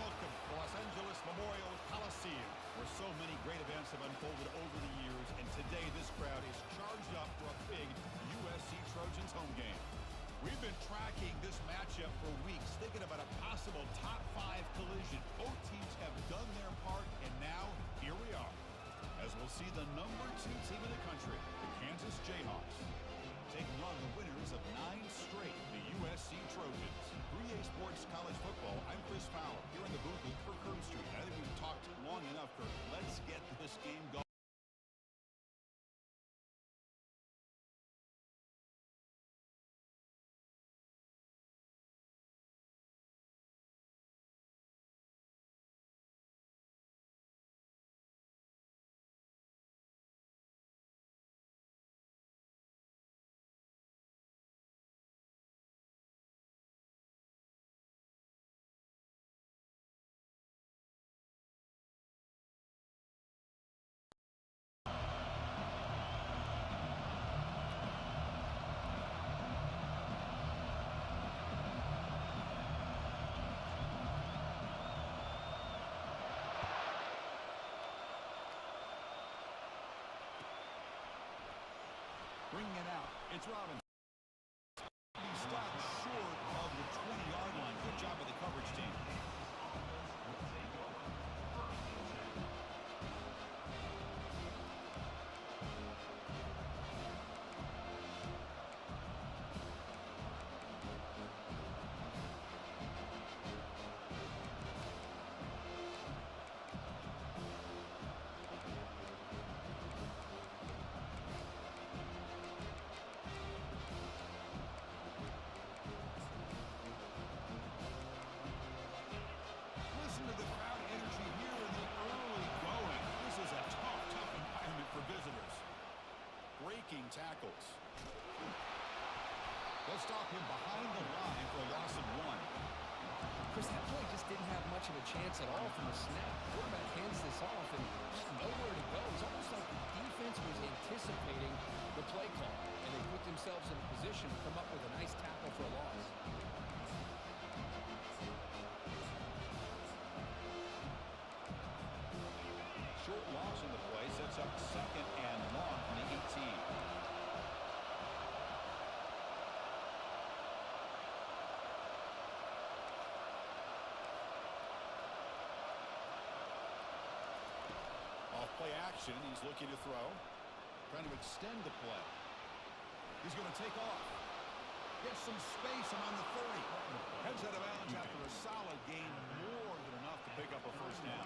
welcome to Los Angeles Memorial Coliseum, where so many great events have unfolded over the years, and today this crowd is charged up for a big USC Trojans home game. We've been tracking this matchup for weeks, thinking about a possible top 5 collision. Both teams have done their part, and now here we are, as we'll see the number 2 team in the country, the Kansas Jayhawks, taking on the winners of 9 straight, the USC Trojans. 3A Sports College Football, I'm Chris Fowler, here in the booth with Kirk Herbstreit. I think we've talked long enough, Kirk. Let's get this game going. Bringing it out, it's Robinson. He stopped short of the 20-yard line. Good job of the coverage team. Tackles. They'll stop him behind the line for a loss of 1. Chris, that play just didn't have much of a chance at all from the snap. The quarterback hands this off and just nowhere to go. It's almost like the defense was anticipating the play call, and they put themselves in a position to come up with a nice tackle for a loss. Short loss in the play sets up 2nd and long from the 18. Play action. He's looking to throw. Trying to extend the play. He's going to take off. Gets some space around the 30. Heads out of bounds after a solid gain, more than enough to pick up a first down.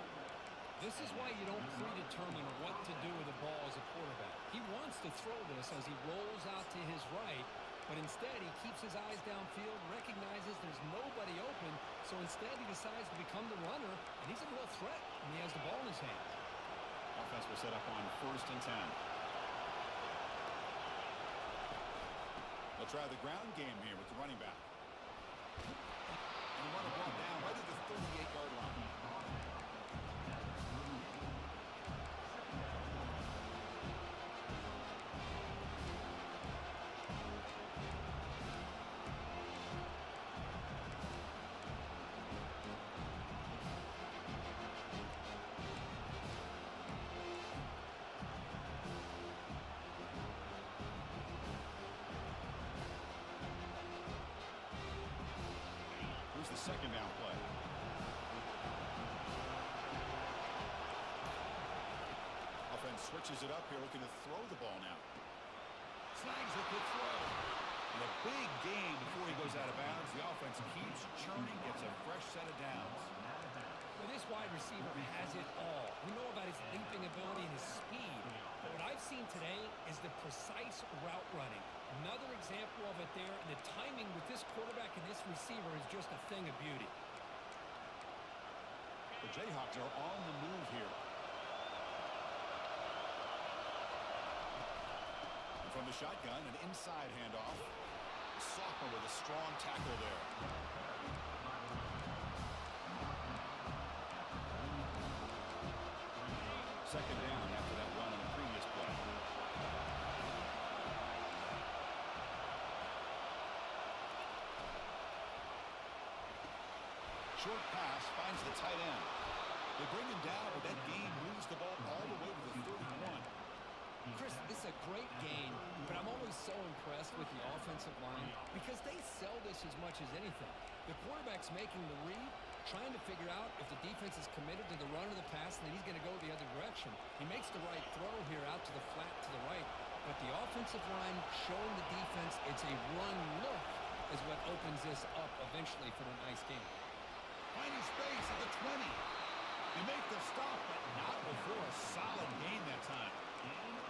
This is why you don't predetermine what to do with the ball as a quarterback. He wants to throw this as he rolls out to his right, but instead he keeps his eyes downfield, recognizes there's nobody open, so instead he decides to become the runner, and he's a real threat when he has the ball in his hands. Offense will set up on 1st and 10. They'll try the ground game here with the running back. And run a ball down right at the 38-yard line. The second down play. Offense switches it up here, looking to throw the ball now. Snags a quick throw. And a big gain before he goes out of bounds. The offense keeps churning, gets a fresh set of downs. Well, this wide receiver has it all. We know about his leaping ability and his speed. But what I've seen today is the precise route running. Another example of it there, and the timing with this quarterback and this receiver is just a thing of beauty. The Jayhawks are on the move here. And from the shotgun, an inside handoff. Sophomore with a strong tackle there. Second down after that run on the previous play. Short pass finds the tight end. They bring him down, but that gain moves the ball all the way to the 31. Chris, this is a great game, but I'm always so impressed with the offensive line because they sell this as much as anything. The quarterback's making the read, trying to figure out if the defense is committed to the run or the pass, and then he's going to go the other direction. He makes the right throw here out to the flat to the right, but the offensive line showing the defense it's a run look is what opens this up eventually for the nice game. Finding space at the 20. They make the stop, but not before a solid gain that time.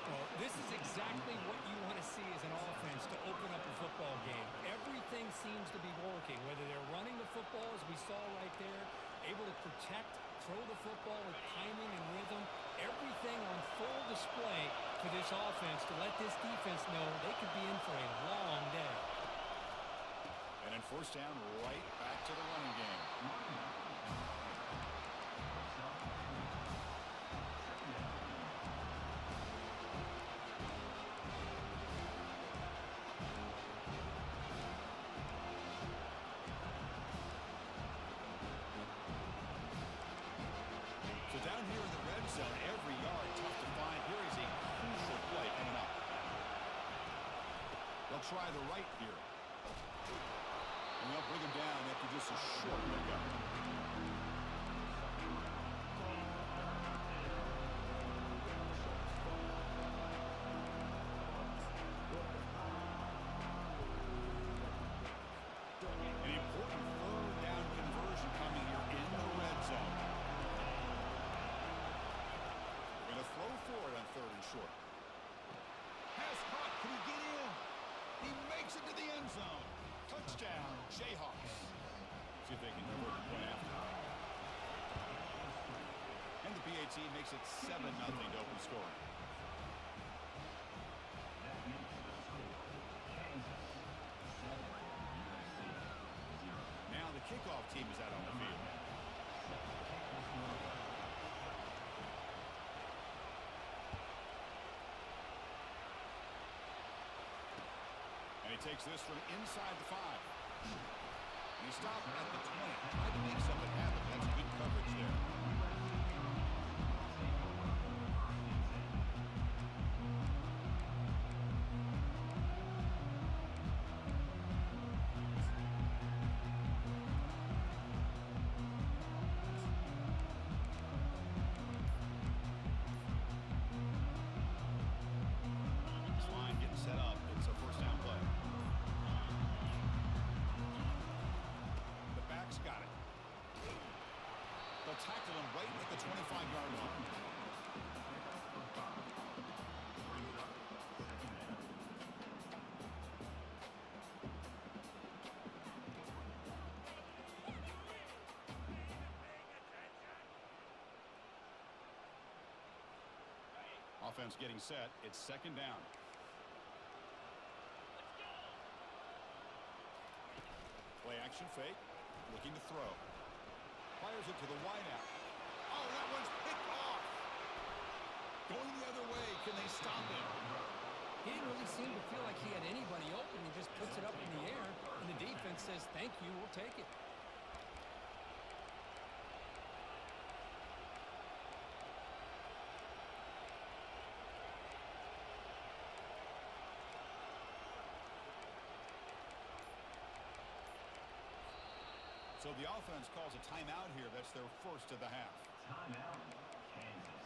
Well, this is exactly what you want to see as an offense to open up a football game. Everything seems to be working, whether they're running the football, as we saw right there, able to protect, throw the football with timing and rhythm, everything on full display for this offense to let this defense know they could be in for a long day. And then first down, right back to the running game. So down here in the red zone, every yard tough to find. Here is a crucial play coming up. They'll try the right here. And they'll bring him down after just a short pickup. An important third down conversion coming here in the red zone. They're going to throw for it on third and short. Pass caught. Can he get in? He makes it to the end zone. Touchdown, Jayhawks. See if they can convert the point after. And the PAT makes it 7-0 to open scoring. Now the kickoff team is out on the field. And he takes this from inside the 5. And he stopped at the 20. Tried to make something happen. That's good coverage there. This line getting set up. It's a first down play. The back's got it. They'll tackle him right at the 25-yard line. Offense getting set. It's second down. Play action fake. Looking to throw. Fires it to the wideout. Oh, that one's picked off. Going the other way. Can they stop him? He didn't really seem to feel like he had anybody open. He just puts it up in the air, and the defense says, thank you, we'll take it. So the offense calls a timeout here. That's their first of the half. Timeout, Kansas.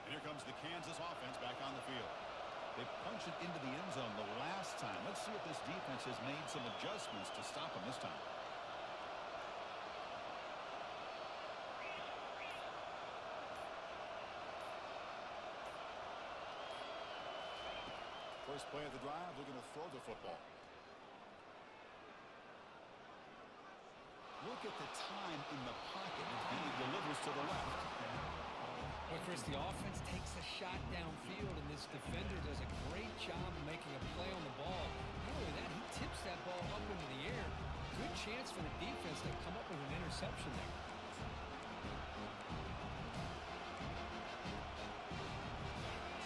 And here comes the Kansas offense back on the field. They punched it into the end zone the last time. Let's see if this defense has made some adjustments to stop them this time. First play of the drive, they're going to throw the football. Look at the time in the pocket, and he delivers to the left. But Chris, the offense takes a shot downfield, and this defender does a great job of making a play on the ball. Not only that, chance for the defense to come up with an interception there.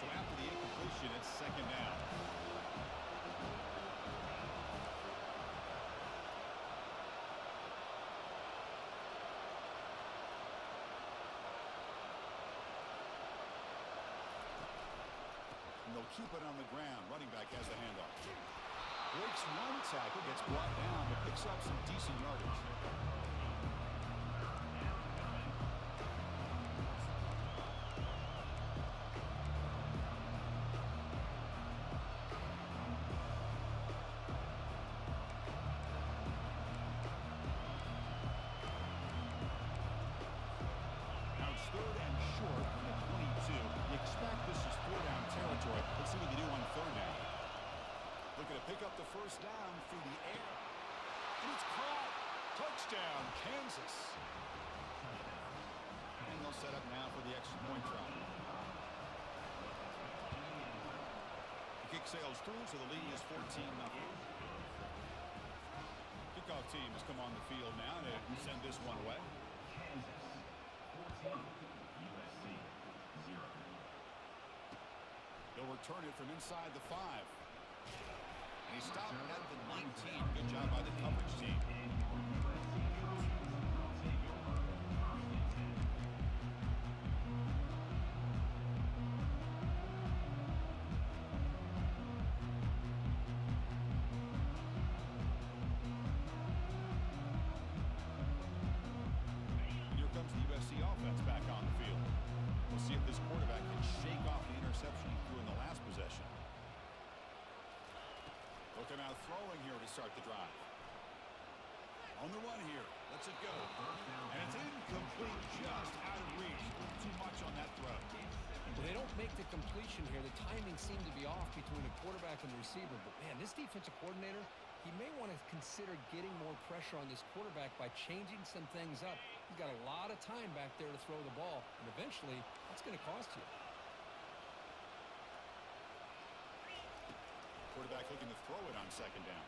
So after the incompletion, it's second down. And they'll keep it on the ground. Running back has the handoff. Breaks one tackle, gets brought down, but picks up some decent yardage. Now it's third and short from the 22. You expect this is four-down territory. Let's see what they do on third down. Looking to pick up the first down through the air. And it's caught. Touchdown, Kansas. And they'll set up now for the extra point try. The kick sails through, so the lead is 14-0. Kickoff team has come on the field now to send this one away. Kansas 14, USC 0. They'll return it from inside the 5. And he stopped at the 19. Good job by the coverage team. Here comes the USC offense back on the field. We'll see if this quarterback can shake off the interception he threw in the last possession. They'll come out throwing here to start the drive. On the run here. Lets it go. And it's incomplete, just out of reach. Too much on that throw. Well, they don't make the completion here. The timing seemed to be off between the quarterback and the receiver. But, man, this defensive coordinator, he may want to consider getting more pressure on this quarterback by changing some things up. He's got a lot of time back there to throw the ball. And eventually, that's going to cost you. Quarterback looking to throw it on second down.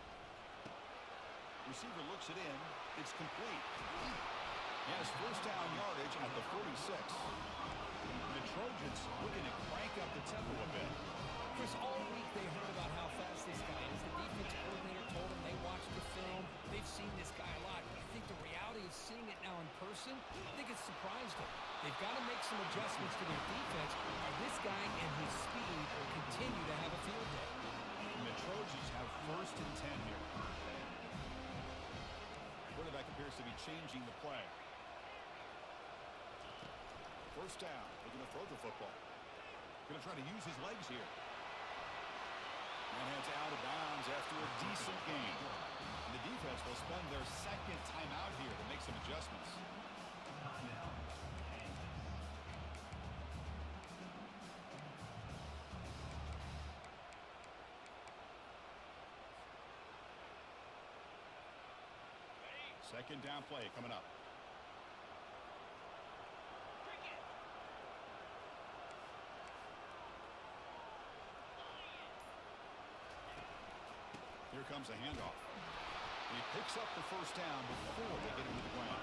Receiver looks it in. It's complete. He has first down yardage at the 46. The Trojans looking to crank up the tempo a bit. Chris, all week they heard about how fast this guy is. The defense coordinator told them they watched the film. They've seen this guy a lot. But I think the reality is seeing it now in person, I think it's surprised them. They've got to make some adjustments to their defense, or this guy and his speed will continue to have a field day. And the Trojans have first and 10 here. Quarterback appears to be changing the play. First down. Looking to throw the football. Going to try to use his legs here. And heads out of bounds after a decent game. And the defense will spend their second timeout here to make some adjustments. Timeout, Kansas. Second down play coming up. Here comes a handoff. He picks up the first down before they get him to the ground.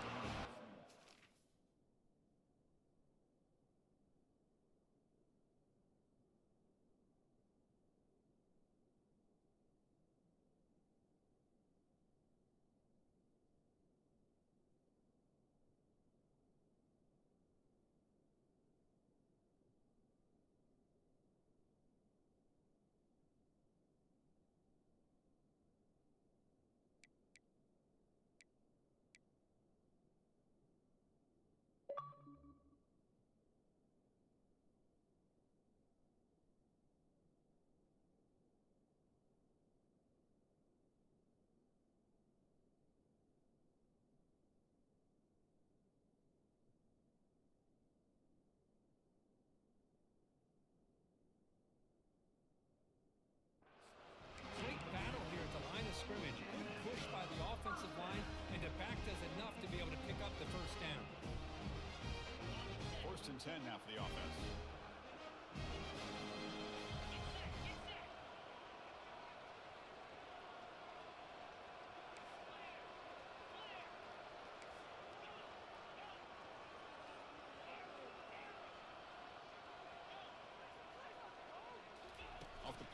Great battle here at the line of scrimmage. Good push by the offensive line, and the back does enough to be able to pick up the first down. First and 10 now for the offense.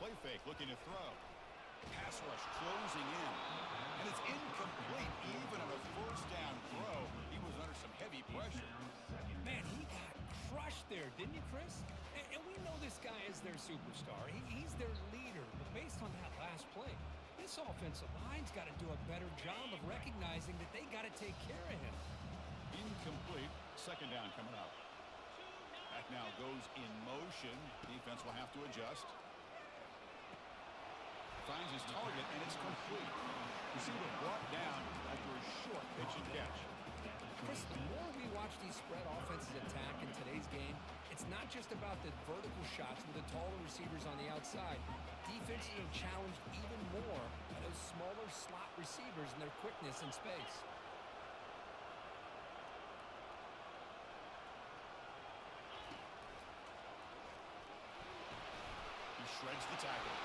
play fake, looking to throw. Pass rush closing in. And it's incomplete. Even on a first down throw, he was under some heavy pressure. Man, he got crushed there, didn't he, Chris? And we know this guy is their superstar. He's their leader. But based on that last play, this offensive line's got to do a better job of recognizing that they got to take care of him. Incomplete. Second down coming up. That now goes in motion. Defense will have to adjust. Finds his target, and it's complete. Receiver brought down after a short pitch and catch. Chris, the more we watch these spread offenses attack in today's game, it's not just about the vertical shots with the taller receivers on the outside. Defenses are challenged even more by those smaller slot receivers and their quickness in space. He shreds the tackle.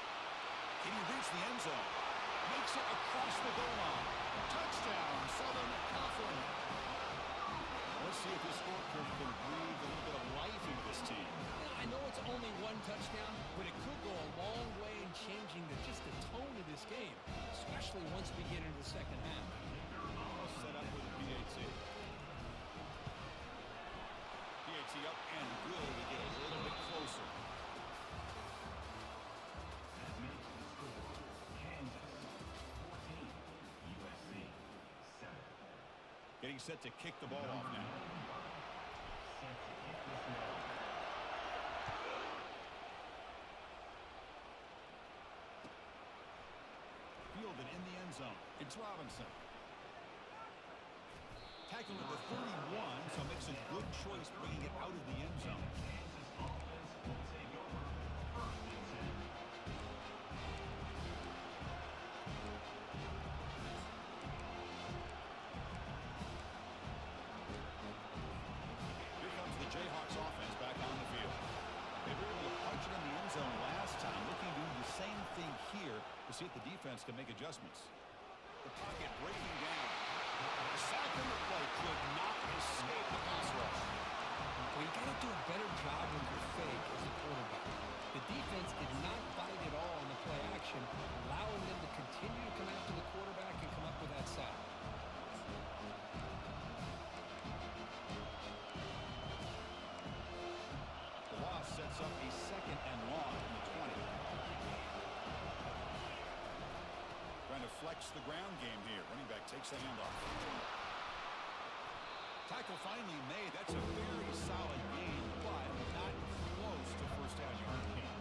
Can he reach the end zone? Makes it across the goal line. Touchdown, Southern California. Let's see if this scorecard can breathe a little bit of life into this team. I know it's only one touchdown, but it could go a long way in changing just the tone of this game, especially once we get into the second half. All set up with the PAT. PAT up and good to get a little bit closer. Getting set to kick the ball off now. Fielded in the end zone. It's Robinson. Tackle number 31, so makes a good choice bringing it out of the end zone. Jayhawks offense back on the field. They were able to punch it in the end zone last time, looking to do the same thing here to see if the defense can make adjustments. The pocket breaking down. The sack in the play could not escape the pass rush. Well, you got to do a better job with your fake as a quarterback. The defense did not bite at all on the play action, allowing them to continue to come after the quarterback and come up with that sack. Sets up a second and long from the 20. Trying to flex the ground game here. Running back takes the handoff. Tackle finally made. That's a very solid gain, but not close to first down yard gain.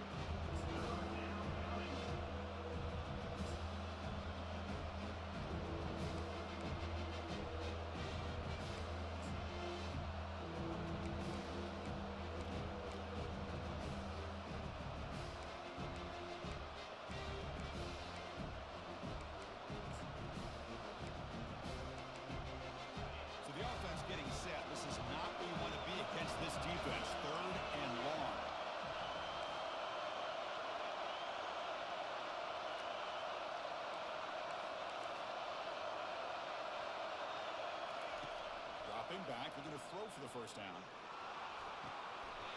Back, they're going to throw for the first down.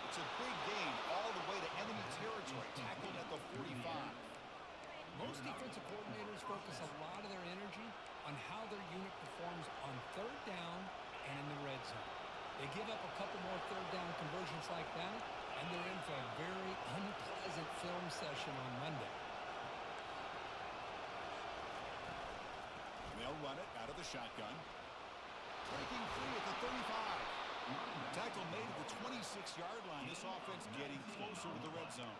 It's a big gain all the way to enemy territory, tackled at the 45. Most defensive coordinators focus a lot of their energy on how their unit performs on third down and in the red zone. They give up a couple more third down conversions like that, and they're in for a very unpleasant film session on Monday. They'll run it out of the shotgun. Breaking free at the 35. Tackle made at the 26-yard line. This offense getting closer to the red zone.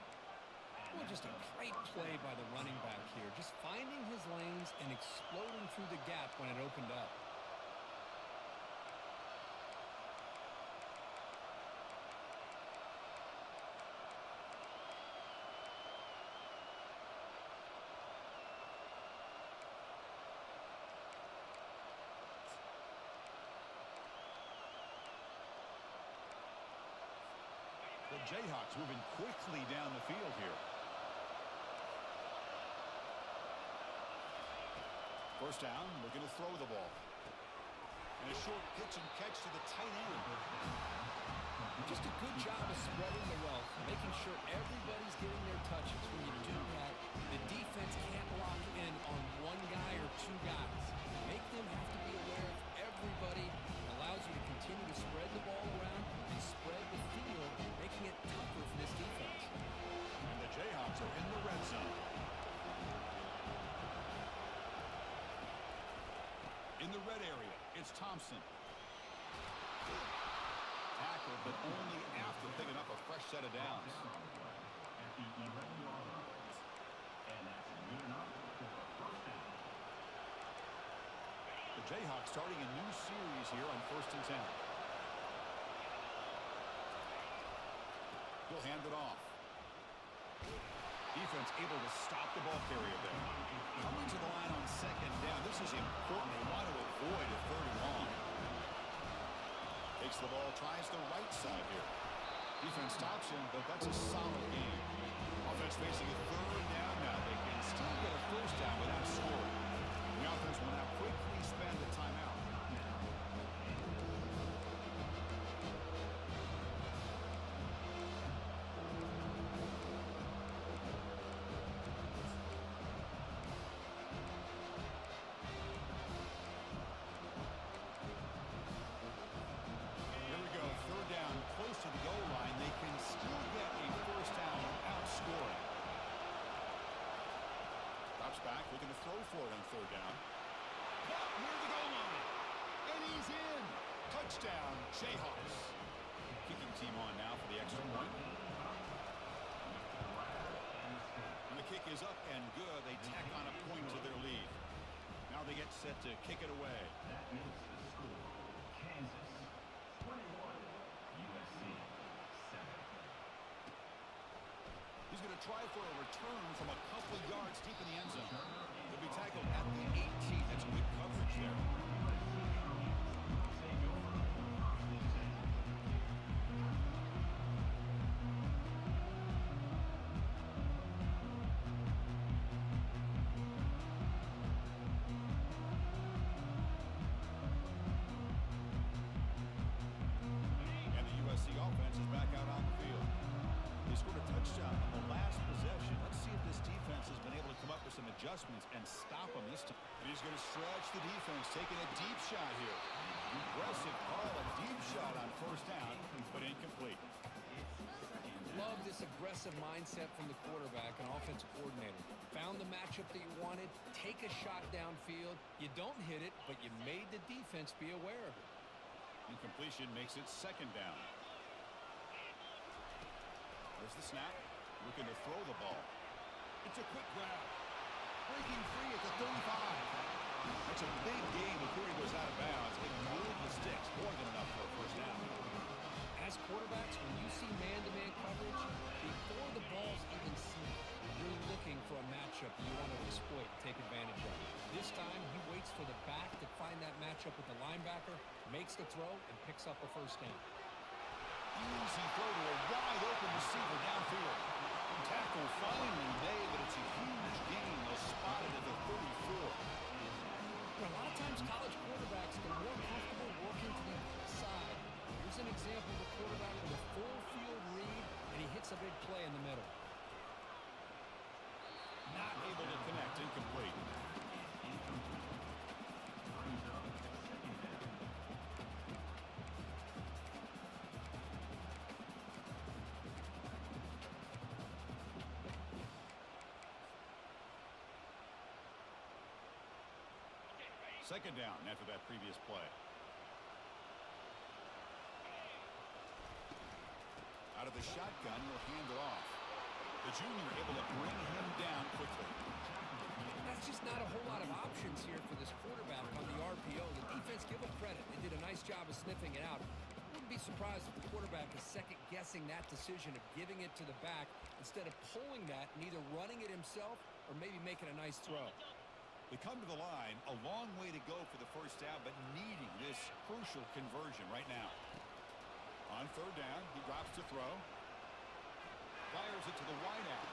Well, just a great play by the running back here. Just finding his lanes and exploding through the gap when it opened up. The Jayhawks moving quickly down the field here. First down, looking to throw the ball. And a short pitch and catch to the tight end. Just a good job of spreading the wealth, making sure everybody's getting their touches. When you do that, the defense can't lock in on one guy or two guys. Make them have to be aware of everybody. It allows you to continue to spread the ball around and spread the field, making it tougher for this defense. And the Jayhawks are in the red zone. In the red area, it's Thompson. Tackle, but only after picking up a fresh set of downs. At the 11-yard line. And that's good enough for a first down. The Jayhawks starting a new series here on 1st and 10. He'll hand it off. Defense able to stop the ball carrier there. Coming to the line on 2nd down. This is important. They want to avoid a 3rd and long. Takes the ball, tries the right side here. Defense stops him, but that's a solid game. Offense facing a 3rd down now. They can still get a 1st down without scoring. The offense will now quickly spend the timeout. To the goal line, they can still get a 1st down without scoring. Drops back, looking to throw for it on 3rd down. Caught near the goal line, and he's in. Touchdown, Jayhawks. Kicking team on now for the extra point. And the kick is up and good. They tack on a point to their lead. Now they get set to kick it away. That makes the score Kansas 21. USC 7. He's going to try for a return from a couple yards deep in the end zone. He'll be tackled at the 18. That's good coverage there. Offense is back out on the field. They scored a touchdown on the last possession. Let's see if this defense has been able to come up with some adjustments and stop them this time. And he's going to stretch the defense, taking a deep shot here. Aggressive call, a deep shot on 1st down, but incomplete. Love this aggressive mindset from the quarterback and offensive coordinator. Found the matchup that you wanted, take a shot downfield. You don't hit it, but you made the defense be aware of it. Incompletion makes it 2nd down. There's the snap. Looking to throw the ball. It's a quick grab. Breaking free at the 35. That's a big gain before he goes out of bounds. It moved the sticks. More than enough for a 1st down. As quarterbacks, when you see man-to-man coverage, before the ball's even snapped, you're looking for a matchup you want to exploit and take advantage of. This time, he waits for the back to find that matchup with the linebacker, makes the throw, and picks up a 1st down. Easy throw to a wide-open receiver downfield. Tackle finally made, but it's a huge gain. They'll spot it at the 34. A lot of times, college quarterbacks are more comfortable working to the outside. Here's an example of a quarterback with a full field read, and he hits a big play in the middle. Not able to connect, incomplete. Second down after that previous play. Out of the shotgun, he'll hand it off. The junior able to bring him down quickly. That's just not a whole lot of options here for this quarterback on the RPO. The defense, give him credit. They did a nice job of sniffing it out. Wouldn't be surprised if the quarterback is second-guessing that decision of giving it to the back instead of pulling that and either running it himself or maybe making a nice throw. They come to the line, a long way to go for the 1st down, but needing this crucial conversion right now. On 3rd down, he drops to throw. Fires it to the wideout.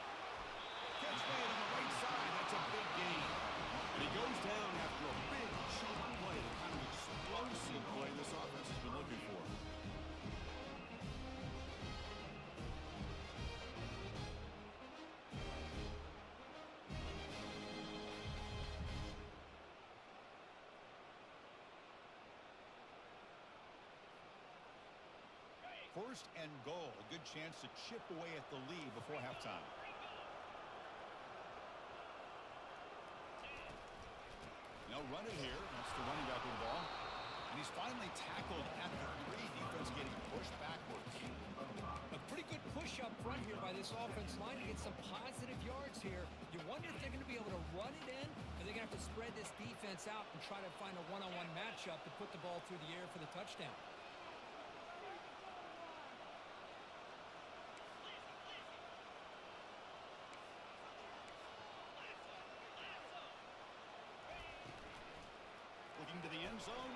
Catch made on the right side. That's a big gain. And he goes down after a big chunk play, the kind of explosive play this offense has been looking for. First and goal. A good chance to chip away at the lead before halftime. They'll run it here. That's the running back with the ball. And he's finally tackled at the 3. Defense getting pushed backwards. A pretty good push up front here by this offense line to get some positive yards here. You wonder if they're going to be able to run it in, or they're going to have to spread this defense out and try to find a one-on-one matchup to put the ball through the air for the touchdown. Looking to the end zone.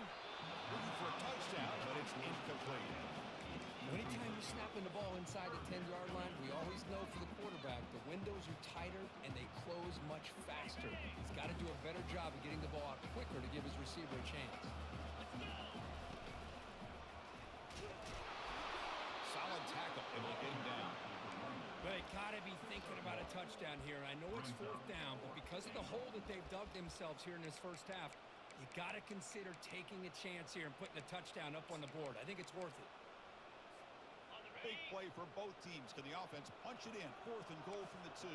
Looking for a touchdown, but it's incomplete. Anytime you're snapping the ball inside the 10-yard line, we always know for the quarterback, the windows are tighter and they close much faster. He's got to do a better job of getting the ball out quicker to give his receiver a chance. Solid tackle, and will get him down. They got to be thinking about a touchdown here. I know it's 4th down, but because of the hole that they've dug themselves here in this first half, you got to consider taking a chance here and putting a touchdown up on the board. I think it's worth it. Big play for both teams. Can the offense punch it in? 4th and goal from the 2.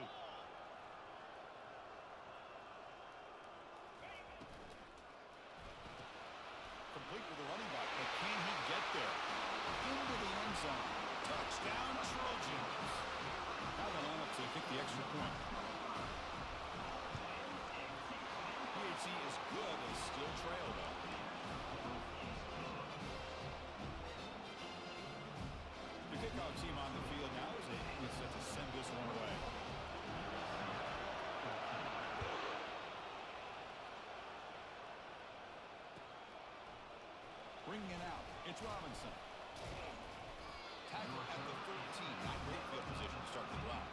Complete with the running back, but can he get there? Into the end zone. Touchdown, Trojans. Now the lineup to kick the extra point. PHC is good, they still trail though. The kickoff team on the field now is set to send this one away. Bringing it out, it's Robinson. Tackle at the 13, not great field position to start the drive.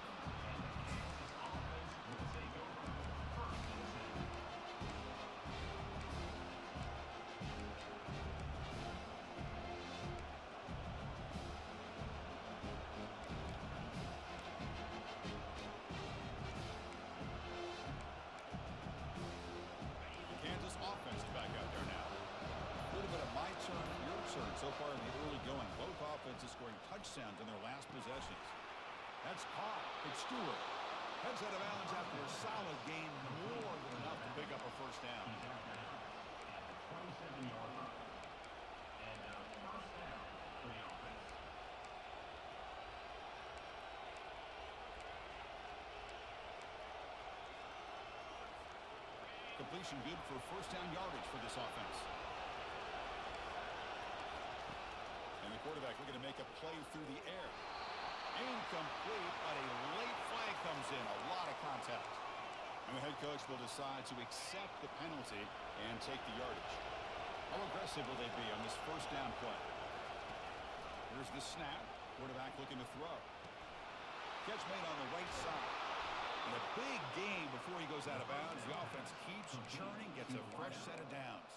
So far in the early going, both offenses scoring touchdowns in their last possessions. That's caught. It's Stewart. Heads out of bounds after a solid gain, more than enough to pick up a first down. 27-yard line. And first down for the offense. Completion good for first down yardage for this offense. And the quarterback looking to make a play through the air. Incomplete, but a late flag comes in. A lot of contact. And the head coach will decide to accept the penalty and take the yardage. How aggressive will they be on this first down play? Here's the snap. Quarterback looking to throw. Catch made on the right side. And a big gain before he goes out of bounds. The offense keeps churning, gets a fresh set of downs.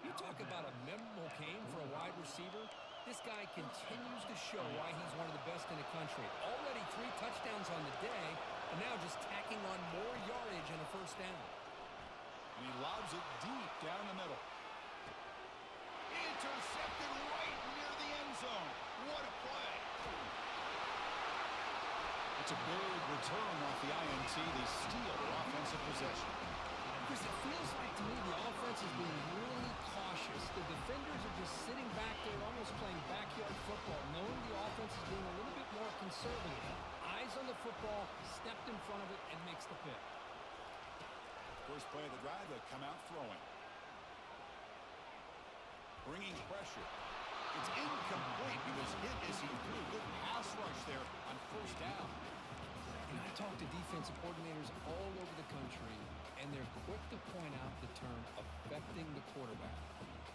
You talk about a memorable game for a wide receiver. This guy continues to show why he's one of the best in the country. Already 3 touchdowns on the day, and now just tacking on more yardage and a first down. And he lobs it deep down the middle. Intercepted right near the end zone. What a play. It's a big return off the INT. They steal their offensive possession. Chris, it feels like to me the offense is being really cautious. The defenders are just sitting back there almost playing backyard football, knowing the offense is being a little bit more conservative. Eyes on the football, stepped in front of it, and makes the pick. First play of the drive, they come out throwing. Bringing pressure. It's incomplete. He was hit as he threw. Good pass rush there on first down. And I talk to defensive coordinators all over the country, and they're quick to point out the term affecting the quarterback.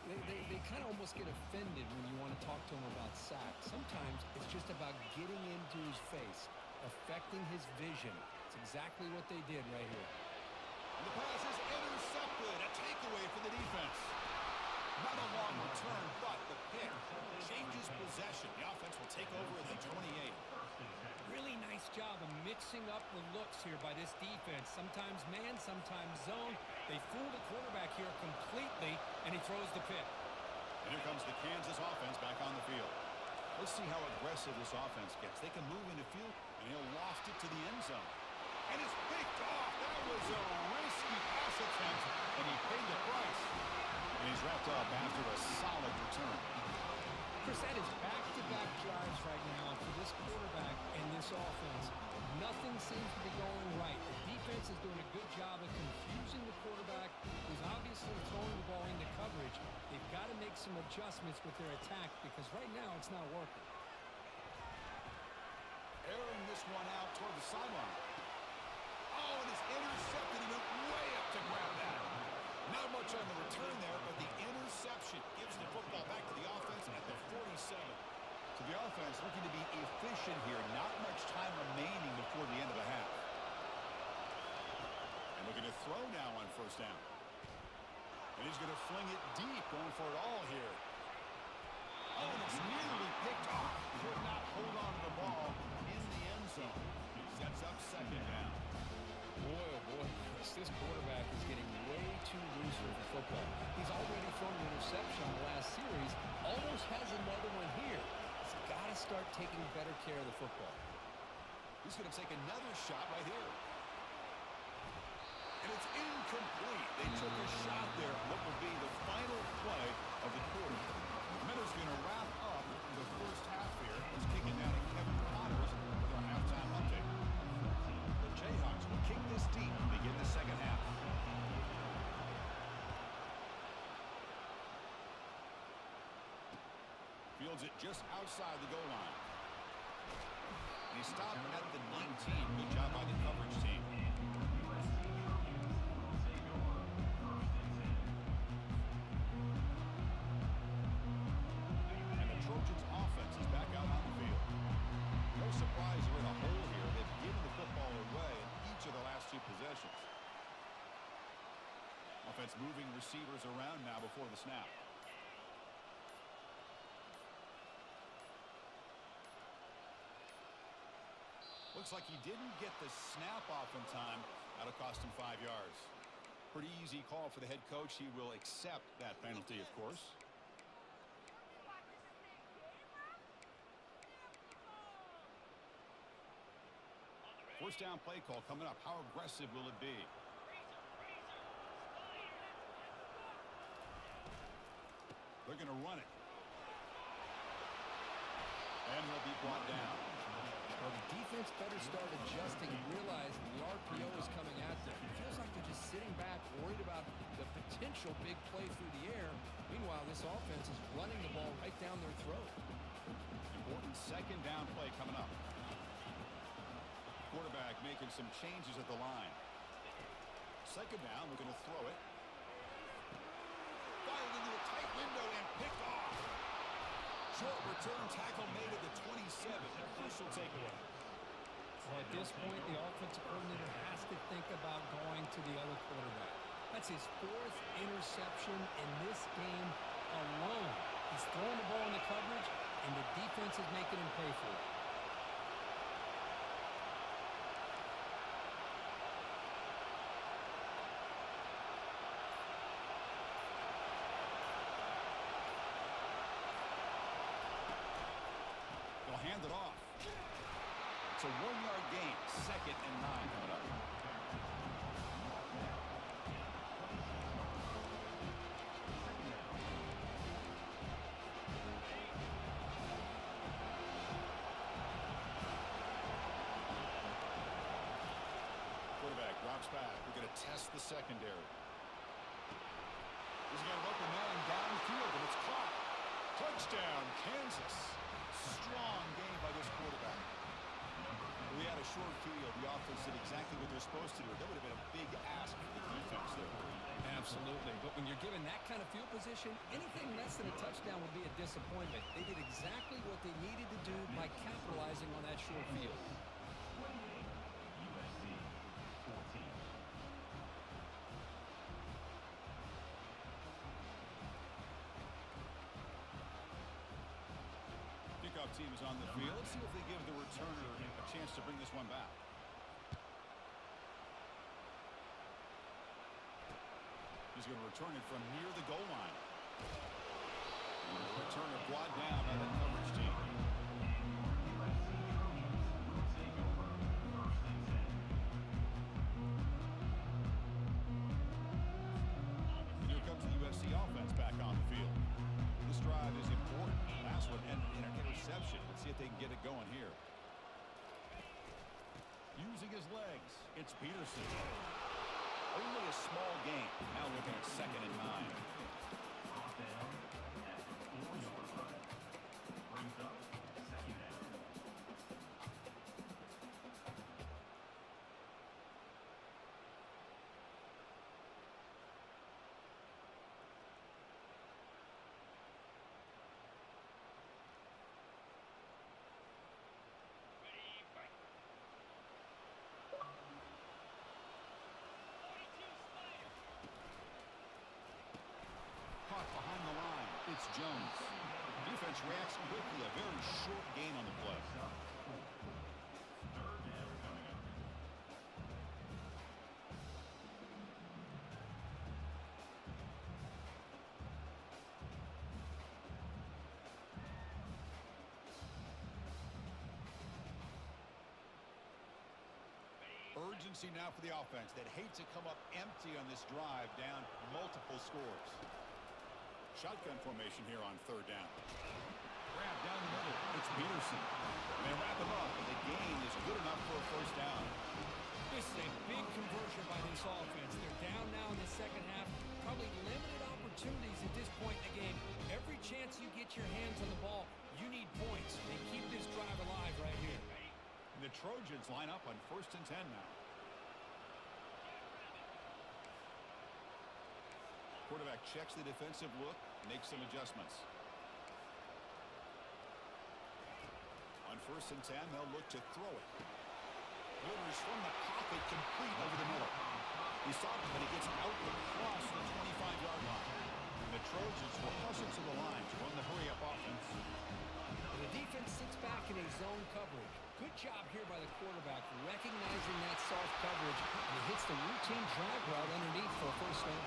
They kind of almost get offended when you want to talk to them about sacks. Sometimes it's just about getting into his face, affecting his vision. It's exactly what they did right here. And the pass is intercepted. A takeaway for the defense. Not a long return, but the pick changes possession. The offense will take over at the 28. Really nice job of mixing up the looks here by this defense. Sometimes man, sometimes zone. They fool the quarterback here completely, and he throws the pick. And here comes the Kansas offense back on the field. Let's see how aggressive this offense gets. They can move into field, and he'll loft it to the end zone. And it's picked off. That was a risky pass attempt, and he paid the price. And he's wrapped up after a solid return. Chris, that is back-to-back drives right now for this quarterback and this offense. Nothing seems to be going right. The defense is doing a good job of confusing the quarterback, who's obviously throwing the ball into coverage. They've got to make some adjustments with their attack because right now it's not working. Airing this one out toward the sideline. Oh, and it's intercepted. He went way up to grab that. Not much on the return there, but the interception gives the football back to the offense at the 47. So the offense looking to be efficient here. Not much time remaining before the end of the half. And looking to throw now on first down. And he's going to fling it deep, going for it all here. Oh, and it's nearly picked off. Could not hold on to the ball in the end zone. Sets up second down. Boy, oh boy, Chris, this quarterback is getting way too loose with the football. He's already thrown an interception on the last series. Almost has another one here. He's got to start taking better care of the football. He's going to take another shot right here. And it's incomplete. They took a shot there. What will be the final play of the quarter. Miller's going to wrap up the first half here. Let's kick it down to Kevin Connors with our halftime update. The Jayhawks will kick this deep to begin the second half. Fields it just outside the goal line. And he stopped at the 19. Good job by the coverage team. And the Trojans offense is back out on the field. No surprise they're in a hole here. They've given the football away in each of the last two possessions. Offense moving receivers around now before the snap. Looks like he didn't get the snap off in time. That'll cost him 5 yards. Pretty easy call for the head coach. He will accept that penalty, of course. First down play call coming up. How aggressive will it be? They're going to run it. And he'll be brought down. Well, the defense better start adjusting and realize the RPO is coming at them. It feels like they're just sitting back, worried about the potential big play through the air. Meanwhile, this offense is running the ball right down their throat. Important second down play coming up. Quarterback making some changes at the line. Second down, we're going to throw it. Fired into a tight window and picked off. Short return tackle made at the 27. A crucial takeaway. Well, at this point, the offensive coordinator has to think about going to the other quarterback. That's his fourth interception in this game alone. He's throwing the ball in the coverage, and the defense is making him pay for it. Hand it off. It's a 1-yard gain. 2nd and 9 coming up. Quarterback drops back. We're going to test the secondary. He's going to let the man downfield, and it's caught. Touchdown, Kansas. Strong game by this quarterback. We had a short field. The offense did exactly what they're supposed to do. That would have been a big ask for the defense there. Absolutely. But when you're given that kind of field position, anything less than a touchdown would be a disappointment. They did exactly what they needed to do by capitalizing on that short field. Team is on the field. Let's see if they give the returner a chance to bring this one back. He's going to return it from near the goal line. The returner brought down by the coverage team. interception. Let's see if they can get it going here. Using his legs, it's Peterson. Only a small gain. Now looking at 2nd and 9. Brought down at the 4-yard line. Brings up 2nd down. Caught behind the line. It's Jones. Defense reacts quickly. A very short gain on the play. 3rd down coming up. Urgency now for the offense that hate to come up empty on this drive, down multiple scores. Shotgun formation here on 3rd down. Grab down the middle. It's Peterson. They wrap him up, and the gain is good enough for a 1st down. This is a big conversion by this offense. They're down now in the second half. Probably limited opportunities at this point in the game. Every chance you get your hands on the ball, you need points. They keep this drive alive right here. And the Trojans line up on 1st and 10 now. Quarterback checks the defensive look, makes some adjustments. On 1st and 10, they'll look to throw it. Rivers from the pocket, complete over the middle. He saw it, but he gets out across the 25-yard line. And the Trojans will hustle to the line to run the hurry-up offense. The defense sits back in a zone coverage. Good job here by the quarterback, recognizing that soft coverage, and he hits the routine drag route underneath for a 1st down.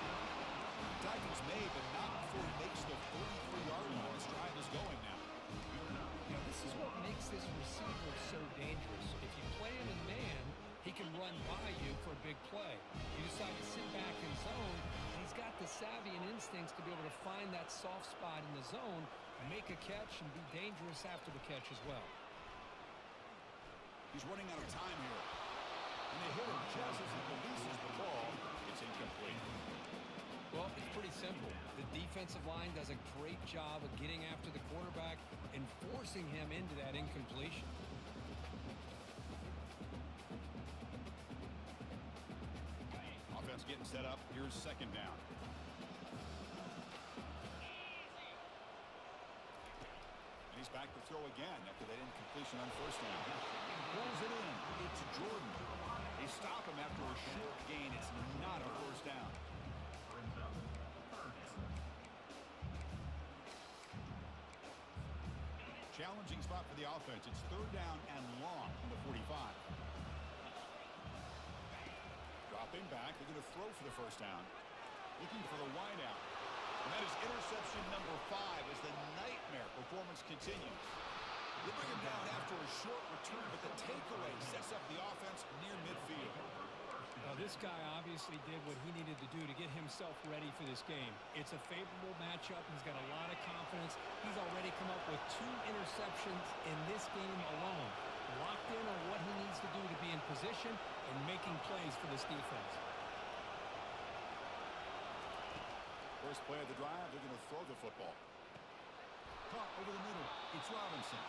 Tackles made, but not before he makes the 33-yard line. This drive is going now. Now, this is what makes this receiver so dangerous. If you play him in man, he can run by you for a big play. You decide to sit back in zone, and he's got the savvy and instincts to be able to find that soft spot in the zone, make a catch, and be dangerous after the catch as well. He's running out of time here. And they hit him just as he releases the ball. It's incomplete. Well, it's pretty simple. The defensive line does a great job of getting after the quarterback and forcing him into that incompletion. Offense getting set up. Here's 2nd down. And he's back to throw again after that incompletion on 1st down. Rolls it in. It's Jordan. They stop him after a short gain. It's not a 1st down. Brings up 3rd down. Challenging spot for the offense. It's 3rd down and long from the 45. Dropping back. They're going to throw for the 1st down. Looking for the wideout. And that is interception number 5 as the nightmare performance continues. They bring him down after a short return, but the takeaway sets up the offense near midfield. Now, this guy obviously did what he needed to do to get himself ready for this game. It's a favorable matchup. He's got a lot of confidence. He's already come up with 2 interceptions in this game alone. Locked in on what he needs to do to be in position and making plays for this defense. First play of the drive, they're going to throw the football. Caught over the middle. It's Robinson.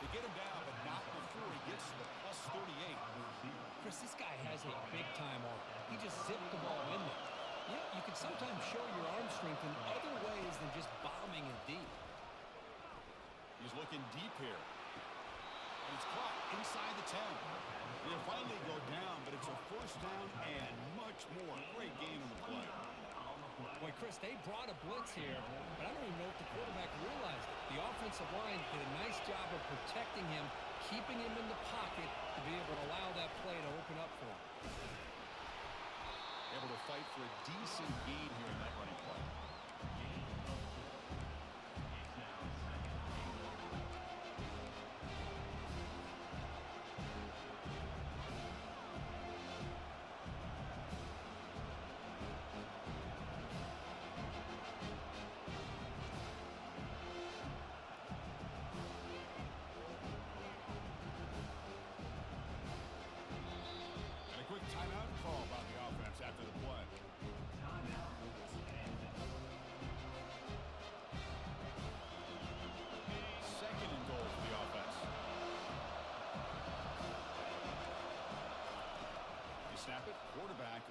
They get him down, but not before he gets to the +38. Chris, this guy has a big-time arm. He just zipped the ball in there. Yeah, you can sometimes show your arm strength in other ways than just bombing it deep. He's looking deep here. And it's caught inside the 10. They'll finally go down, but it's a 1st down and much more. Great game in the play. Boy, Chris, they brought a blitz here, but I don't even know if the quarterback realized it. The offensive line did a nice job of protecting him, keeping him in the pocket to be able to allow that play to open up for him. Able to fight for a decent gain here in that running play.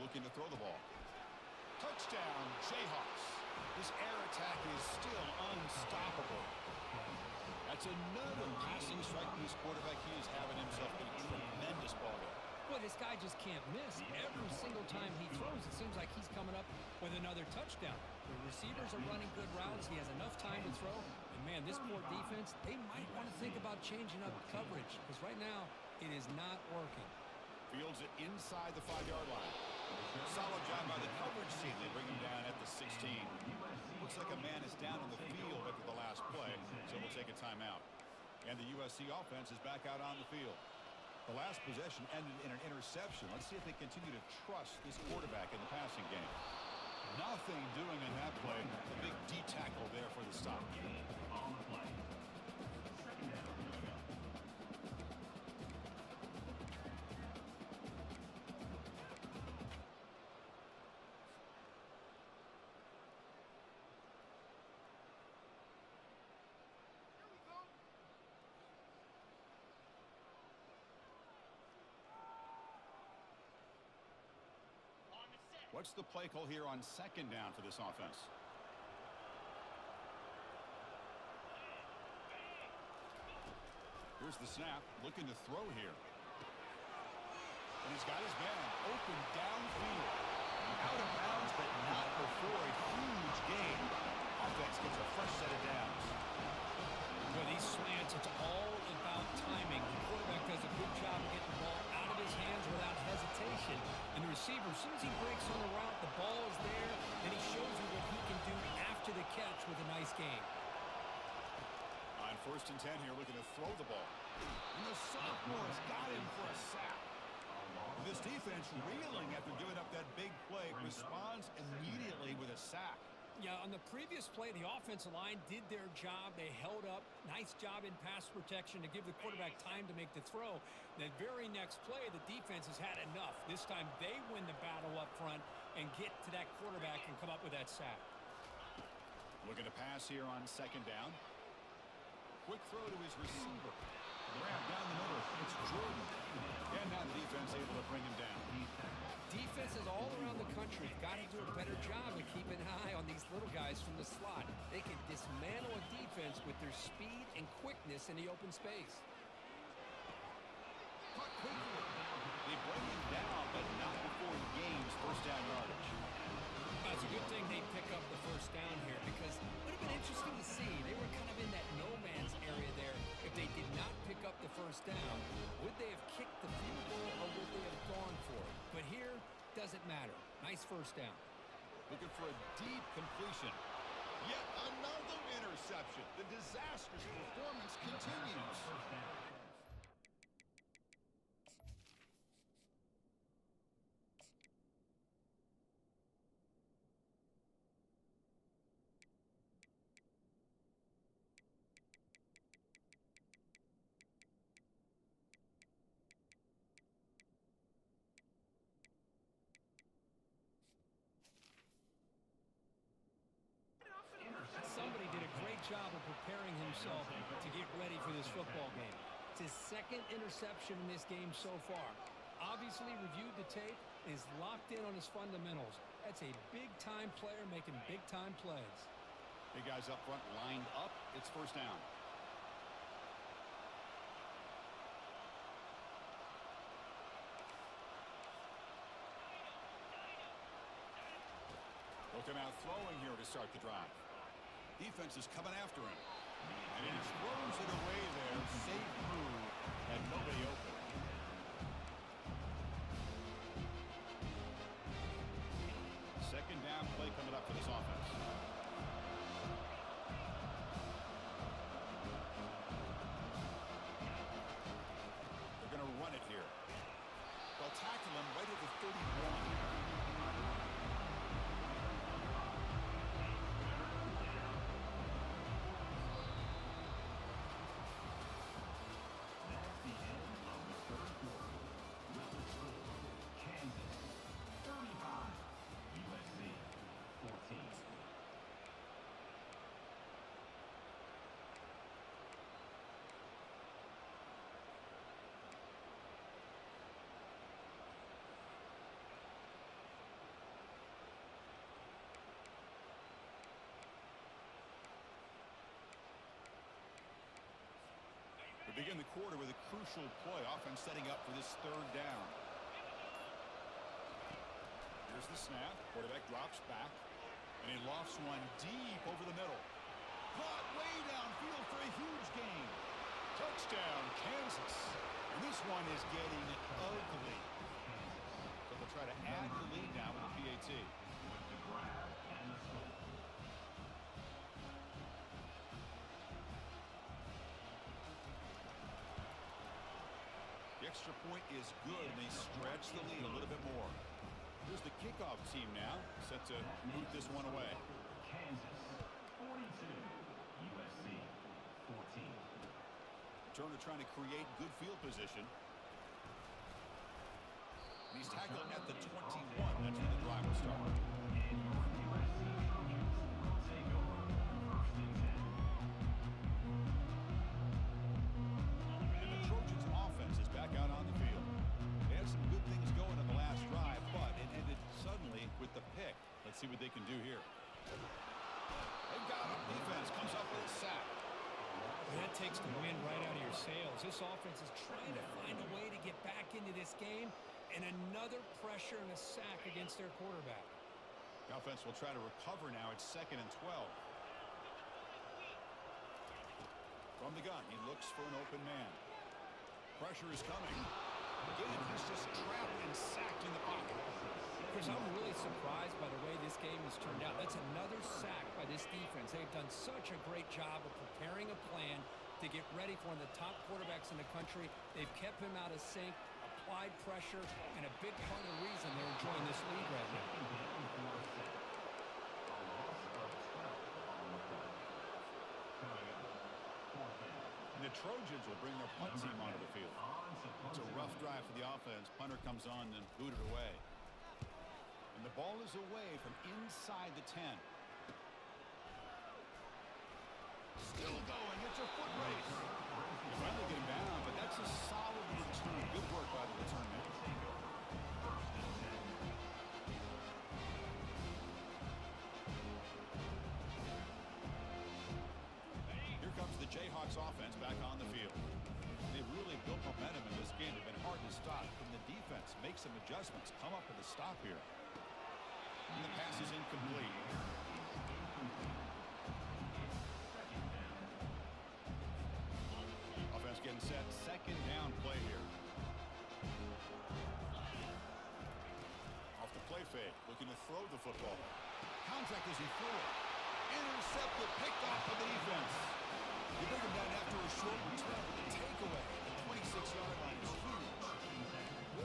looking to throw the ball. Touchdown, Jayhawks. This air attack is still unstoppable. That's another passing strike from this quarterback. He is having himself a tremendous ball game. Boy, this guy just can't miss. Every single time he throws, it seems like he's coming up with another touchdown. The receivers are running good routes. He has enough time to throw. And, man, this poor defense, they might want to think about changing up coverage because right now it is not working. Fields it inside the 5-yard line. Solid job by the coverage team. They bring him down at the 16. Looks like a man is down on the field after the last play, so we'll take a timeout. And the USC offense is back out on the field. The last possession ended in an interception. Let's see if they continue to trust this quarterback in the passing game. Nothing doing in that play. A big D tackle there for the stop. On the play. Second down. What's the play call here on second down for this offense? Here's the snap, looking to throw here. And he's got his man open downfield. Out of bounds, but not before a huge gain. Offense gets a fresh set of downs. With these slants, it's all about timing. The quarterback does a good job of getting the ball out of his hands without hesitation. And the receiver, as soon as he breaks on the route, the ball is there, and he shows you what he can do after the catch with a nice game. On 1st and 10 here, looking to throw the ball. And the sophomore's got him for a sack. This defense reeling after giving up that big play, responds immediately with a sack. Yeah, on the previous play, the offensive line did their job. They held up. Nice job in pass protection to give the quarterback time to make the throw. That very next play, the defense has had enough. This time they win the battle up front and get to that quarterback and come up with that sack. Looking to pass here on second down. Quick throw to his receiver. Grab down the middle. It's Jordan. And now the defense able to bring him down. Defenses all around the country got to do a better job of keeping an eye on these little guys from the slot. They can dismantle a defense with their speed and quickness in the open space. Caught quickly. They bring him down, but not before he gains first down yardage. It's a good thing they pick up the first down here because it would have been interesting to see. They were kind of in that no man's area there. If they did not pick up the first down, would they have kicked the field goal or would they have gone for it? But here, doesn't matter. Nice first down. Looking for a deep completion. Yet another interception. The disastrous performance continues. Somebody did a great job of preparing himself to get ready for this football game. It's his second interception in this game so far. Obviously reviewed the tape and is locked in on his fundamentals. That's a big-time player making big-time plays. Big guys up front lined up. It's first down. They'll come out throwing here to start the drive. Defense is coming after him. And he throws it away there. Safe move. And nobody open. Second down play coming up for this offense. They're going to run it here. They'll tackle him right at the 31. begin the quarter with a crucial play. Offense setting up for this third down. Here's the snap. Quarterback drops back. And he lofts one deep over the middle. Caught way downfield for a huge gain. Touchdown, Kansas. And this one is getting ugly. So they'll try to add the lead now with the PAT. The extra point is good, and they stretch the lead a little bit more. Here's the kickoff team now, set to move this one away. Kansas 42, USC 14. Turner trying to create good field position. He's tackled at the 21. That's where the drive will start. And the Trojans offense is back out on the field. They had some good things going on the last drive, but it ended suddenly with the pick. Let's see what they can do here. They've got it. Defense comes up with a sack. That takes the wind right out of your sails. This offense is trying to find a way to get back into this game, and another pressure and a sack against their quarterback. The offense will try to recover now. It's 2nd and 12. From the gun, he looks for an open man. Pressure is coming. Again, he's just trapped and sacked in the pocket. Chris, I'm really surprised by the way this game has turned out. That's another sack by this defense. They've done such a great job of preparing a plan to get ready for one of the top quarterbacks in the country. They've kept him out of sync, applied pressure, and a big part of the reason they're enjoying this lead right now. And the Trojans will bring their punt team onto the field. It's a rough drive for the offense. Punter comes on and booted away. And the ball is away from inside the 10. Still going. It's a foot race. Finally get him down, but that's a solid return. Good work by the return man. Here comes the Jayhawks offense back on the field. They've really built momentum in this game. They've been hard to stop. Can the defense make some adjustments, come up with a stop here? And the pass is incomplete. Offense getting set. 2nd down play here. Off the play fake. Looking to throw the football. Contact as he threw it. Intercepted. Picked off by the defense. You bring him down after a short return with a takeaway. The 26-yard line is huge.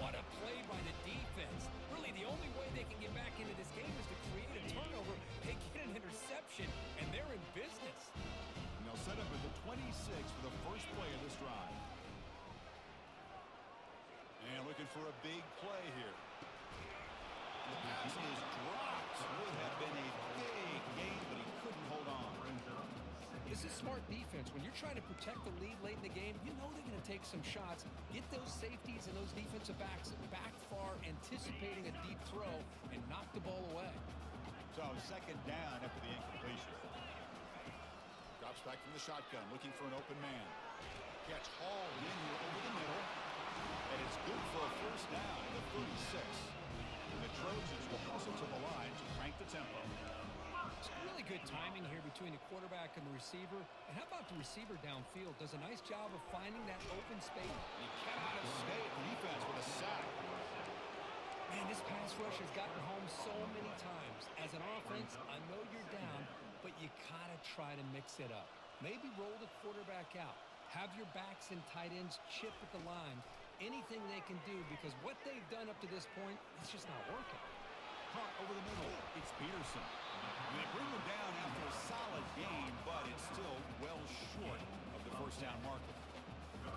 What a play by the defense. Really, the only way they can get back into this game is to create a turnover. They get an interception, and they're in business. And they'll set up at the 26 for the first play of this drive. And looking for a big play here. The pass is dropped. Would have been a big gain, but he couldn't hold on. This is smart defense. When you're trying to protect the lead late in the game, you know they're going to take some shots, get those safeties and those defensive backs back far, anticipating a deep throw, and knock the ball away. So 2nd down after the incompletion. Drops back from the shotgun, looking for an open man. Catch hauled in here over the middle, and it's good for a first down at the 36. And the Trojans will hustle to the line to crank the tempo. It's really good timing here between the quarterback and the receiver. And how about the receiver downfield? Does a nice job of finding that open space. He cannot escape defense with a sack. Man, this pass rush has gotten home so many times. As an offense, I know you're down, but you gotta try to mix it up. Maybe roll the quarterback out. Have your backs and tight ends chip at the line. Anything they can do, because what they've done up to this point, it's just not working. Hunt over the middle. It's Peterson. And they bring him down after a solid game, but it's still well short of the first down marker.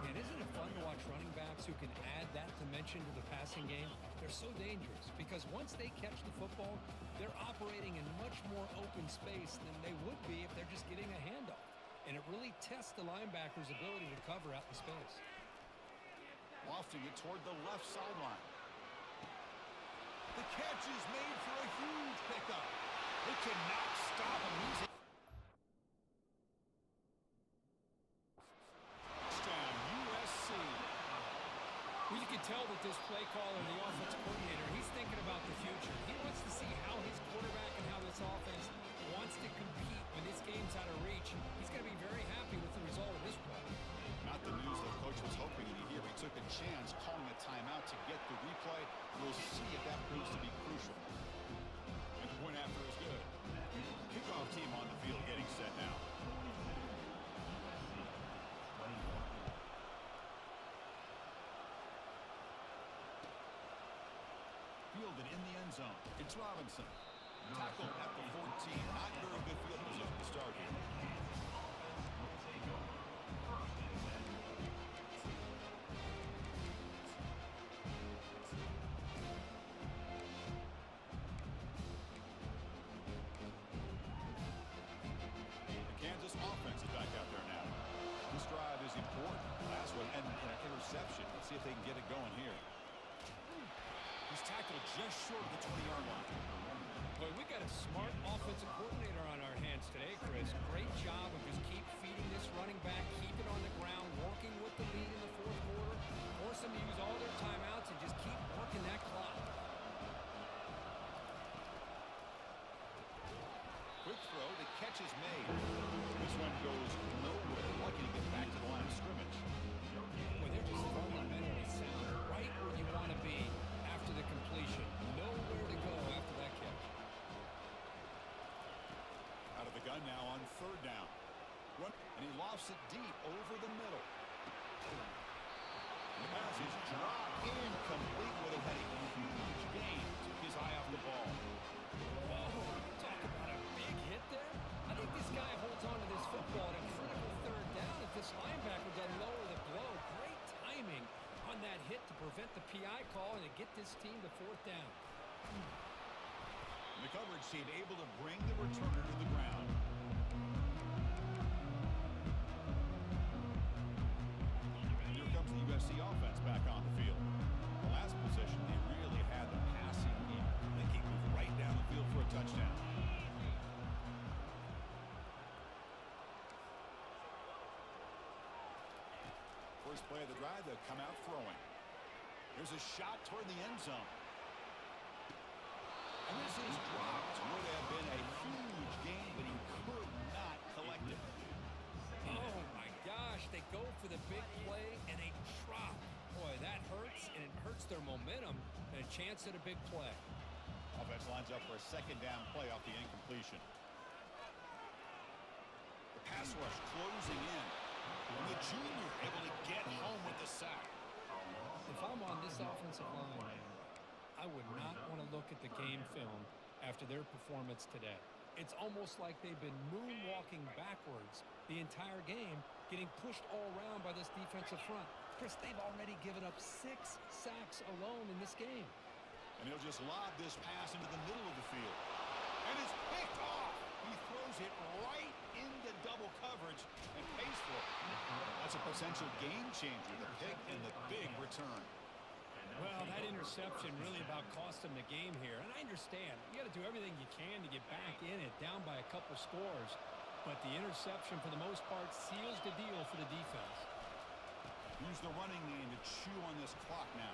And isn't it fun to watch running backs who can add that dimension to the passing game? They're so dangerous because once they catch the football, they're operating in much more open space than they would be if they're just getting a handoff. And it really tests the linebacker's ability to cover out the space. Lofting it toward the left sideline. The catch is made for a huge pickup. They cannot stop him. He's touchdown, tell that this play caller, the offensive coordinator, he's thinking about the future. He wants to see how his quarterback and how this offense wants to compete when this game's out of reach. He's going to be very happy with the result of this play. Not the news that coach was hoping to hear. He took a chance calling a timeout to get the replay. We'll see if that proves to be crucial. And the point after is good. Kickoff team on the field getting set now. Fielded in the end zone. It's Robinson. Tackled at the 14. Not very good field position to start here. Offense is back out there now. This drive is important. Last one and an interception. Let's see if they can get it going here. He's tackled just short of the 20-yard line. Boy, we got a smart offensive coordinator on our hands today, Chris. Great job of just keep feeding this running back, keep it on the ground, working with the lead in the fourth quarter, force them to use all their timeouts and just keep working that clock. Quick throw, the catch is made. This one goes nowhere. Lucky to get back to the line of scrimmage. Boy, they're just fundamentally sound, right where you want to be after the completion. Nowhere to go after that catch. Out of the gun now on third down. And he lofts it deep over the middle. The pass is dropped incomplete. Would have had a huge gain. Took his eye off the ball. Talk about a big hit there. I think this guy holds on to this football at a critical third down. If this linebacker doesn't lower the blow, great timing on that hit to prevent the PI call and to get this team to fourth down. The coverage team able to bring the returner to the ground. Here comes the USC offense back on the field. The last possession, they really had the passing game. They can move right down the field for a touchdown. First play of the drive, they'll come out throwing. There's a shot toward the end zone. And this is dropped. Would have been a huge gain, but he could not collect it. Oh, my gosh. They go for the big play, and they drop. Boy, that hurts, and it hurts their momentum and a chance at a big play. Offense lines up for a second down play off the incompletion. The pass rush closing in. And the junior able to get home with the sack. If I'm on this offensive line, I would not want to look at the game film after their performance today. It's almost like they've been moonwalking backwards the entire game, getting pushed all around by this defensive front. Chris, they've already given up 6 sacks alone in this game. And he'll just lob this pass into the middle of the field. And it's picked off. He throws it right into double coverage and pays for it. That's a potential game changer, the pick and the big return. Well, that interception really about cost them the game here. And I understand. You got to do everything you can to get back in it, down by a couple scores. But the interception, for the most part, seals the deal for the defense. Use the running game to chew on this clock now.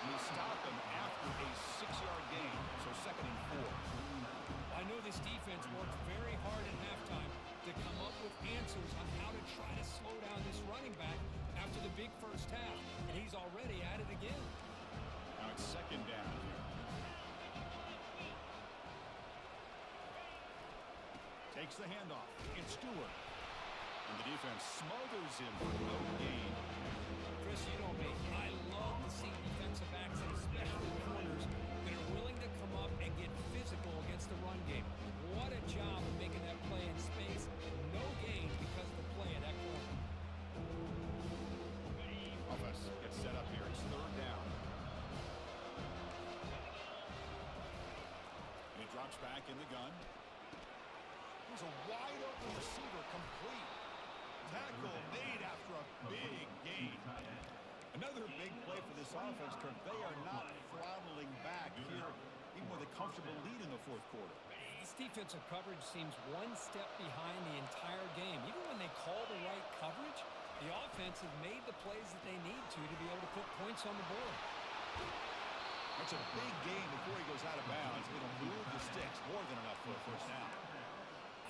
We stop him after a 6-yard gain, so 2nd and 4. I know this defense worked very hard at halftime to come up with answers on how to try to slow down this running back after the big first half, and he's already at it again. Now it's 2nd down here. Takes the handoff. It's Stewart. And the defense smothers him for no gain. Chris, you know me. I love to see defensive backs, and especially corners, that are willing to come up and get physical against the run game. What a job of making that play in space. No gain because of the play of that corner. Offense gets set up here. It's 3rd down. And he drops back in the gun. There's a wide open receiver complete. Tackle made after a big gain. Another big play for this offense, Kirk. They are not throttling back here, even with a comfortable lead in the 4th quarter. This defensive coverage seems one step behind the entire game. Even when they call the right coverage, The offense has made the plays that they need to be able to put points on the board. It's a big game before he goes out of bounds. It'll move the sticks more than enough for a first down.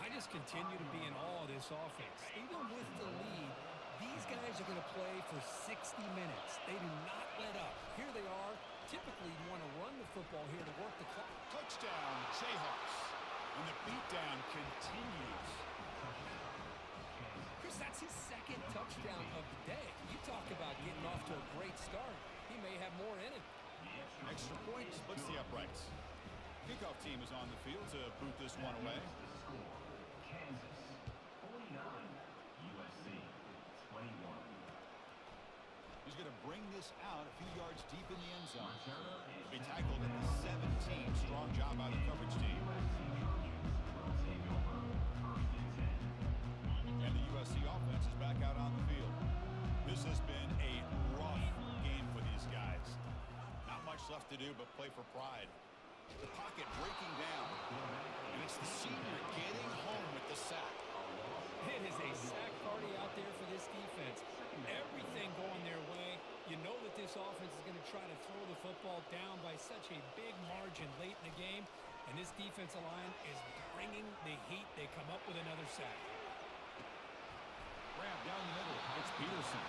I just continue to be in awe of this offense. Even with the lead, these guys are going to play for 60 minutes. They do not let up. Here they are. Typically, you want to run the football here to work the clock. Touchdown, Jayhawks. And the beatdown continues. Chris, that's his second touchdown of the day. You talk about getting off to a great start. He may have more in it. Extra point splits the uprights. Kickoff team is on the field to boot this one away. Kansas 49, USC 21. He's going to bring this out a few yards deep in the end zone. He'll be tackled at the 17. Strong job by the coverage team. And the USC offense is back out on the field. This has been a rough game for these guys. Not much left to do but play for pride. The pocket breaking down. And it's the senior getting home with the sack. It is a sack party out there for this defense. Everything going their way. You know that this offense is going to try to throw the football down by such a big margin late in the game. And this defensive line is bringing the heat. They come up with another sack. Grab down the middle. It's Peterson.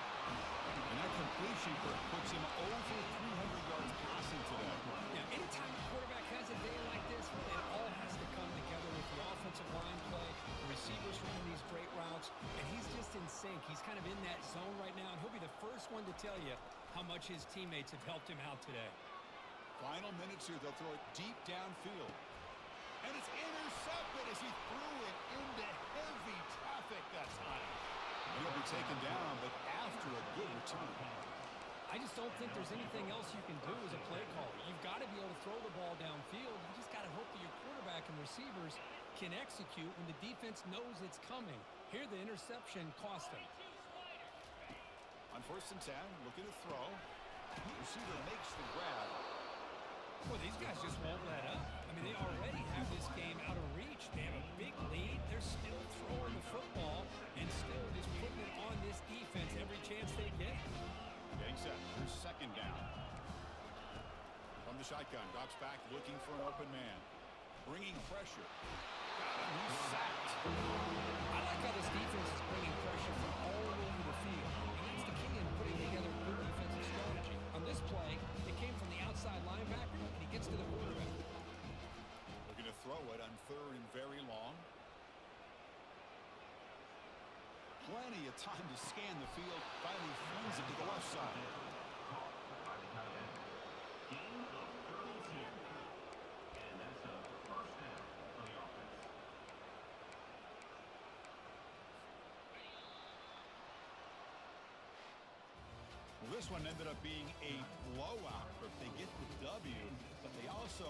And that completion puts him over 300 yards passing today. Yeah, anytime a quarterback has a day like this, it all has to come together with the offensive line play, the receivers running these great routes, and he's just in sync. He's kind of in that zone right now, and he'll be the first one to tell you how much his teammates have helped him out today. Final minutes here. They'll throw it deep downfield. And it's intercepted as he threw it into heavy traffic that time. And he'll be taken down, but after a good return. I just don't think there's anything else you can do as a play caller. You've got to be able to throw the ball downfield. You just got to hope that your quarterback and receivers can execute when the defense knows it's coming. Here, the interception cost him. On 1st and 10, looking to throw. Receiver makes the grab. Well, these guys just won't let up. I mean, they already have this game out of reach. They have a big lead. They're still throwing the football and still just putting it on this defense every chance they get. Getting set. Here's 2nd down. From the shotgun, drops back looking for an open man. Bringing pressure. Got him. He's sacked. I like how this defense is bringing pressure from all over the field. And that's the key in putting together a good defensive strategy. On this play, it came from the outside linebacker, and he gets to the quarterback. Looking to throw it on 3rd and very long. Plenty of time to scan the field. Finally flings it to the left side. Gain of 32. And that's a first down for the offense. Well, this one ended up being a blowout, but they get the W, but they also